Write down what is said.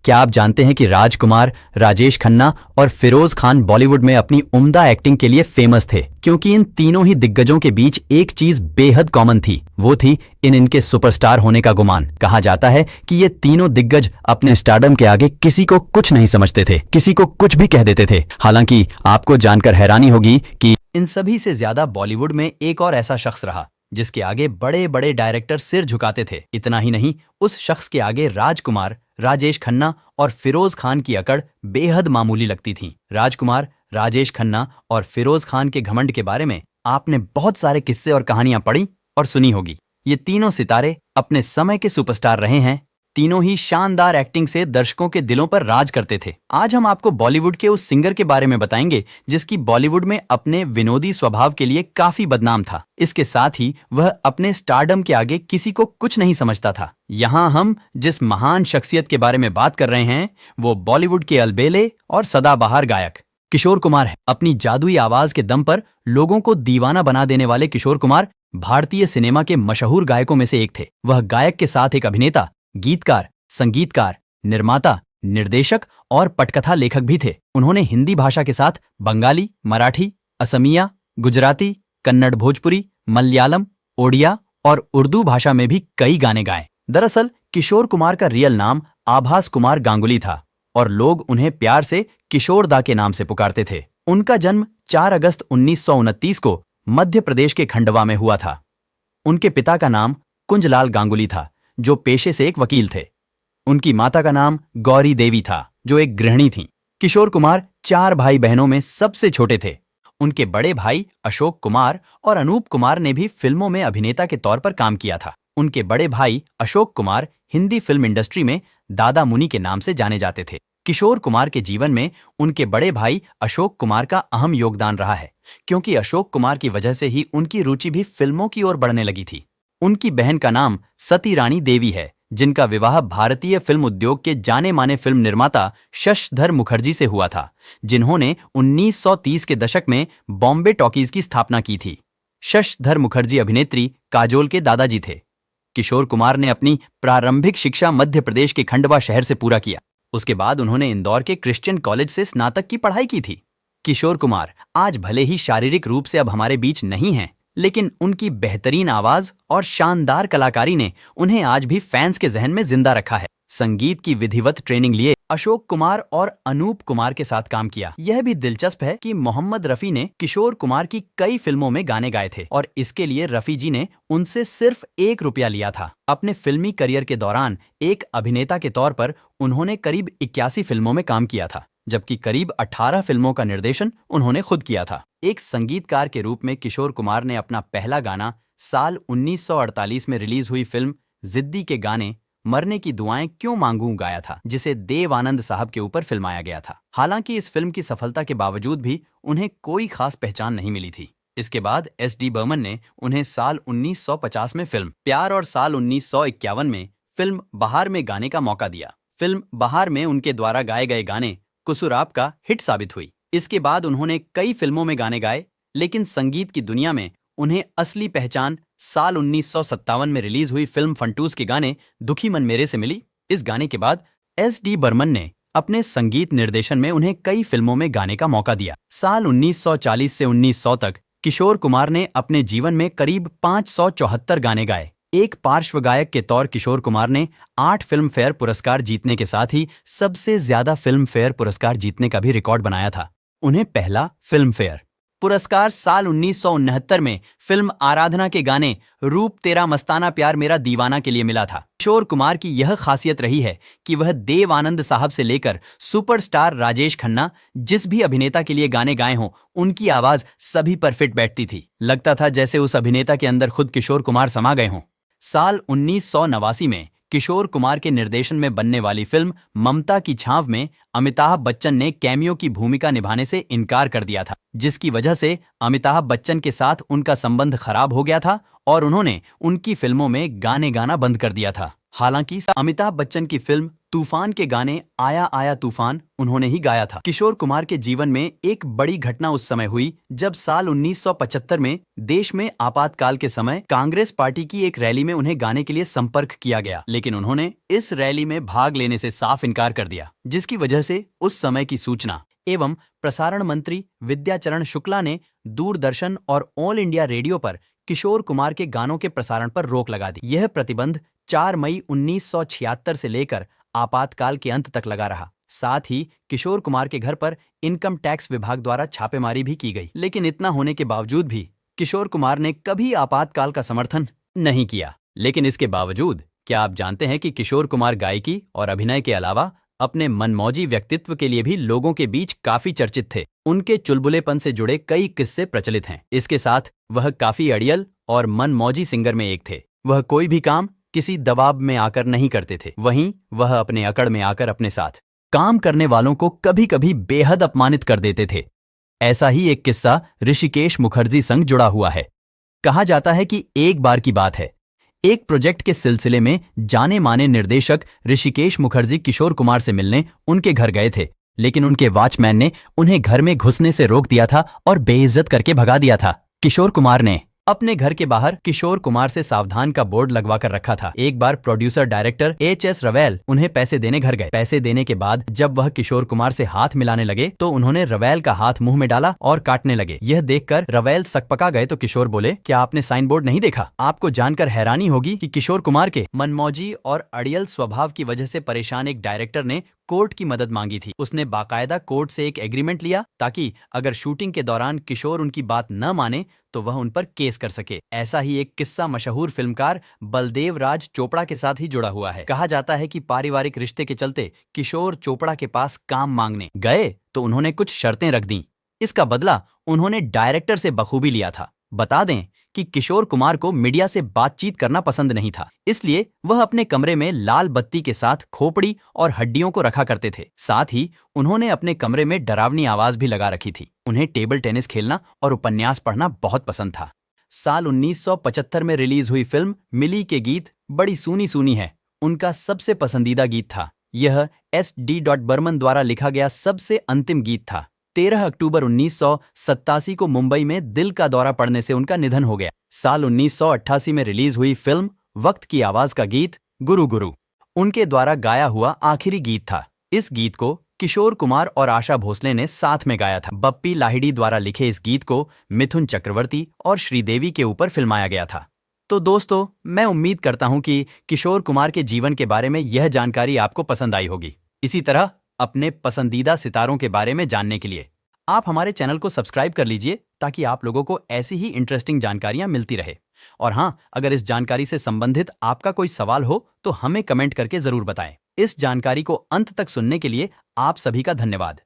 क्या आप जानते हैं कि राजकुमार, राजेश खन्ना और फिरोज खान बॉलीवुड में अपनी उम्दा एक्टिंग के लिए फेमस थे, क्योंकि इन तीनों ही दिग्गजों के बीच एक चीज बेहद कॉमन थी, वो थी इनके सुपरस्टार होने का गुमान। कहा जाता है कि ये तीनों दिग्गज अपने स्टारडम के आगे किसी को कुछ नहीं समझते थे, किसी को कुछ भी कह देते थे। हालांकि आपको जानकर हैरानी होगी कि इन सभी से ज्यादा बॉलीवुड में एक और ऐसा शख्स रहा जिसके आगे बड़े बड़े डायरेक्टर सिर झुकाते थे। इतना ही नहीं, उस शख्स के आगे राजकुमार, राजेश खन्ना और फिरोज खान की अकड़ बेहद मामूली लगती थी। राजकुमार, राजेश खन्ना और फिरोज खान के घमंड के बारे में आपने बहुत सारे किस्से और कहानियां पढ़ी और सुनी होगी। ये तीनों सितारे अपने समय के सुपरस्टार रहे हैं। तीनों ही शानदार एक्टिंग से दर्शकों के दिलों पर राज करते थे। आज हम आपको बॉलीवुड के उस सिंगर के बारे में बताएंगे जिसकी बॉलीवुड में अपने विनोदी स्वभाव के लिए काफी बदनाम था। इसके साथ ही वह अपने स्टारडम के आगे किसी को कुछ नहीं समझता था। यहाँ हम जिस महान शख्सियत के बारे में बात कर रहे हैं वो बॉलीवुड के अलबेले और सदाबहार गायक किशोर कुमार है। अपनी जादुई आवाज के दम पर लोगों को दीवाना बना देने वाले किशोर कुमार भारतीय सिनेमा के मशहूर गायकों में से एक थे। वह गायक के साथ एक अभिनेता, गीतकार, संगीतकार, निर्माता, निर्देशक और पटकथा लेखक भी थे। उन्होंने हिंदी भाषा के साथ बंगाली, मराठी, असमिया, गुजराती, कन्नड़, भोजपुरी, मलयालम, ओडिया और उर्दू भाषा में भी कई गाने गाए। दरअसल किशोर कुमार का रियल नाम आभास कुमार गांगुली था और लोग उन्हें प्यार से किशोर दा के नाम से पुकारते थे। उनका जन्म 4 अगस्त 1929 को मध्य प्रदेश के खंडवा में हुआ था। उनके पिता का नाम कुंजलाल गांगुली था, जो पेशे से एक वकील थे। उनकी माता का नाम गौरी देवी था, जो एक गृहिणी थीं। किशोर कुमार 4 भाई बहनों में सबसे छोटे थे। उनके बड़े भाई अशोक कुमार और अनूप कुमार ने भी फिल्मों में अभिनेता के तौर पर काम किया था। उनके बड़े भाई अशोक कुमार हिंदी फिल्म इंडस्ट्री में दादा मुनि के नाम से जाने जाते थे। किशोर कुमार के जीवन में उनके बड़े भाई अशोक कुमार का अहम योगदान रहा है, क्योंकि अशोक कुमार की वजह से ही उनकी रुचि भी फिल्मों की ओर बढ़ने लगी थी। उनकी बहन का नाम सती रानी देवी है, जिनका विवाह भारतीय फिल्म उद्योग के जाने माने फिल्म निर्माता शशधर मुखर्जी से हुआ था, जिन्होंने 1930 के दशक में बॉम्बे टॉकीज की स्थापना की थी। शशधर मुखर्जी अभिनेत्री काजोल के दादाजी थे। किशोर कुमार ने अपनी प्रारंभिक शिक्षा मध्य प्रदेश के खंडवा शहर से पूरा किया। उसके बाद उन्होंने इंदौर के क्रिश्चियन कॉलेज से स्नातक की पढ़ाई की थी। किशोर कुमार आज भले ही शारीरिक रूप से अब हमारे बीच नहीं हैं, लेकिन उनकी बेहतरीन आवाज और शानदार कलाकारी ने उन्हें आज भी फैंस के जहन में जिंदा रखा है। संगीत की विधिवत ट्रेनिंग लिए अशोक कुमार और अनूप कुमार के साथ काम किया। यह भी दिलचस्प है कि मोहम्मद रफी ने किशोर कुमार की कई फिल्मों में गाने गाए थे और इसके लिए रफी जी ने उनसे सिर्फ 1 रुपया लिया था। अपने फिल्मी करियर के दौरान एक अभिनेता के तौर पर उन्होंने करीब 81 फिल्मों में काम किया था, जबकि करीब 18 फिल्मों का निर्देशन उन्होंने खुद किया था। एक संगीतकार के रूप में किशोर कुमार ने अपना पहला गाना साल 1948 में रिलीज हुई फिल्म जिद्दी के गाने मरने की दुआएं क्यों मांगूं गाया था, जिसे देव आनंद साहब के ऊपर फिल्माया गया था। हालांकि इस फिल्म की सफलता के बावजूद भी उन्हें कोई खास पहचान नहीं मिली थी। इसके बाद एस.डी. बर्मन ने उन्हें साल 1950 में फिल्म प्यार और साल 1951 में फिल्म बहार में गाने का मौका दिया। फिल्म बहार में उनके द्वारा गाए गए गाने कुसुर आपका हिट साबित हुई। इसके बाद उन्होंने कई फिल्मों में गाने गाए, लेकिन संगीत की दुनिया में उन्हें असली पहचान साल 1957 में रिलीज हुई फिल्म फंटूस के गाने दुखी मन मेरे से मिली। इस गाने के बाद एस.डी. बर्मन ने अपने संगीत निर्देशन में उन्हें कई फिल्मों में गाने का मौका दिया। साल 1940 से 1900 तक किशोर कुमार ने अपने जीवन में करीब 574 गाने गाए। एक पार्श्व गायक के तौर किशोर कुमार ने 8 फिल्म फेयर पुरस्कार जीतने के साथ ही सबसे ज्यादा फिल्म फेयर पुरस्कार जीतने का भी रिकॉर्ड बनाया था। उन्हें पहला फिल्म फेयर पुरस्कार साल 1969 में फिल्म आराधना के गाने रूप तेरा मस्ताना प्यार मेरा दीवाना के लिए मिला था। किशोर कुमार की यह खासियत रही है कि वह देव आनंद साहब से लेकर सुपरस्टार राजेश खन्ना जिस भी अभिनेता के लिए गाने गाए हों, उनकी आवाज सभी पर फिट बैठती थी। लगता था जैसे उस अभिनेता के अंदर खुद किशोर कुमार समा गए हों। साल 1989 में किशोर कुमार के निर्देशन में बनने वाली फिल्म ममता की छांव में अमिताभ बच्चन ने कैमियो की भूमिका निभाने से इनकार कर दिया था, जिसकी वजह से अमिताभ बच्चन के साथ उनका संबंध खराब हो गया था और उन्होंने उनकी फिल्मों में गाने गाना बंद कर दिया था। हालांकि अमिताभ बच्चन की फिल्म तूफान के गाने आया आया तूफान उन्होंने ही गाया था। किशोर कुमार के जीवन में एक बड़ी घटना उस समय हुई जब साल 1975 में देश में आपातकाल के समय कांग्रेस पार्टी की एक रैली में उन्हें गाने के लिए संपर्क किया गया, लेकिन उन्होंने इस रैली में भाग लेने से साफ इनकार कर दिया, जिसकी वजह से उस समय की सूचना एवं प्रसारण मंत्री विद्याचरण शुक्ला ने दूरदर्शन और ऑल इंडिया रेडियो पर किशोर कुमार के गानों के प्रसारण पर रोक लगा दी। यह प्रतिबंध 4 मई 1976 से लेकर आपातकाल के अंत तक लगा रहा। साथ ही किशोर कुमार के घर पर इनकम टैक्स विभाग द्वारा छापेमारी भी की गई। लेकिन इतना होने के बावजूद भी किशोर कुमार ने कभी आपातकाल का समर्थन नहीं किया। लेकिन इसके बावजूद क्या आप जानते हैं कि किशोर कुमार गायकी और अभिनय के अलावा अपने मनमौजी व्यक्तित्व के लिए भी लोगों के बीच काफी चर्चित थे। उनके चुलबुलेपन से जुड़े कई किस्से प्रचलित हैं। इसके साथ वह काफी अड़ियल और मनमौजी सिंगर में एक थे। वह कोई भी काम किसी दबाव में आकर नहीं करते थे। वहीं वह अपने अकड़ में आकर अपने साथ काम करने वालों को कभी कभी बेहद अपमानित कर देते थे। ऐसा ही एक किस्सा ऋषिकेश मुखर्जी संग जुड़ा हुआ है। कहा जाता है कि एक बार की बात है, एक प्रोजेक्ट के सिलसिले में जाने माने निर्देशक ऋषिकेश मुखर्जी किशोर कुमार से मिलने उनके घर गए थे, लेकिन उनके वॉचमैन ने उन्हें घर में घुसने से रोक दिया था और बेइज्जत करके भगा दिया था। किशोर कुमार ने अपने घर के बाहर किशोर कुमार से सावधान का बोर्ड लगवा कर रखा था। एक बार प्रोड्यूसर डायरेक्टर एच.एस. रवैल उन्हें पैसे देने घर गए। पैसे देने के बाद जब वह किशोर कुमार से हाथ मिलाने लगे तो उन्होंने रवैल का हाथ मुंह में डाला और काटने लगे। यह देखकर रवैल सकपका गए तो किशोर बोले, क्या आपने साइन बोर्ड नहीं देखा? आपको जानकर हैरानी होगी कि किशोर कुमार के मनमौजी और अड़ियल स्वभाव की वजह से परेशान एक डायरेक्टर ने कोर्ट की मदद मांगी थी। उसने बाकायदा कोर्ट से एक एग्रीमेंट लिया ताकि अगर शूटिंग के दौरान किशोर उनकी बात न माने तो वह उन पर केस कर सके। ऐसा ही एक किस्सा मशहूर फिल्मकार बलदेव राज चोपड़ा के साथ ही जुड़ा हुआ है। कहा जाता है कि पारिवारिक रिश्ते के चलते किशोर चोपड़ा के पास काम मांगने गए तो उन्होंने कुछ शर्तें रख दी। इसका बदला उन्होंने डायरेक्टर से बखूबी लिया था। बता दें कि किशोर कुमार को मीडिया से बातचीत करना पसंद नहीं था, इसलिए वह अपने कमरे में लाल बत्ती के साथ खोपड़ी और हड्डियों को रखा करते थे। साथ ही उन्होंने अपने कमरे में डरावनी आवाज भी लगा रखी थी। उन्हें टेबल टेनिस खेलना और उपन्यास पढ़ना बहुत पसंद था। साल 1975 में रिलीज हुई फिल्म मिली के गीत बड़ी सूनी सूनी है उनका सबसे पसंदीदा गीत था। यह S.D. बर्मन द्वारा लिखा गया सबसे अंतिम गीत था। 13 अक्टूबर 1987 को मुंबई में दिल का दौरा पड़ने से उनका निधन हो गया। साल 1988 में रिलीज हुई फिल्म वक्त की आवाज का गीत गुरु गुरु उनके द्वारा गाया हुआ आखिरी गीत था। इस गीत को किशोर कुमार और आशा भोसले ने साथ में गाया था। बप्पी लाहिड़ी द्वारा लिखे इस गीत को मिथुन चक्रवर्ती और श्रीदेवी के ऊपर फिल्माया गया था। तो दोस्तों, मैं उम्मीद करता हूं कि किशोर कुमार के जीवन के बारे में यह जानकारी आपको पसंद आई होगी। इसी तरह अपने पसंदीदा सितारों के बारे में जानने के लिए आप हमारे चैनल को सब्सक्राइब कर लीजिए ताकि आप लोगों को ऐसी ही इंटरेस्टिंग जानकारियां मिलती रहे। और हाँ, अगर इस जानकारी से संबंधित आपका कोई सवाल हो तो हमें कमेंट करके जरूर बताएं। इस जानकारी को अंत तक सुनने के लिए आप सभी का धन्यवाद।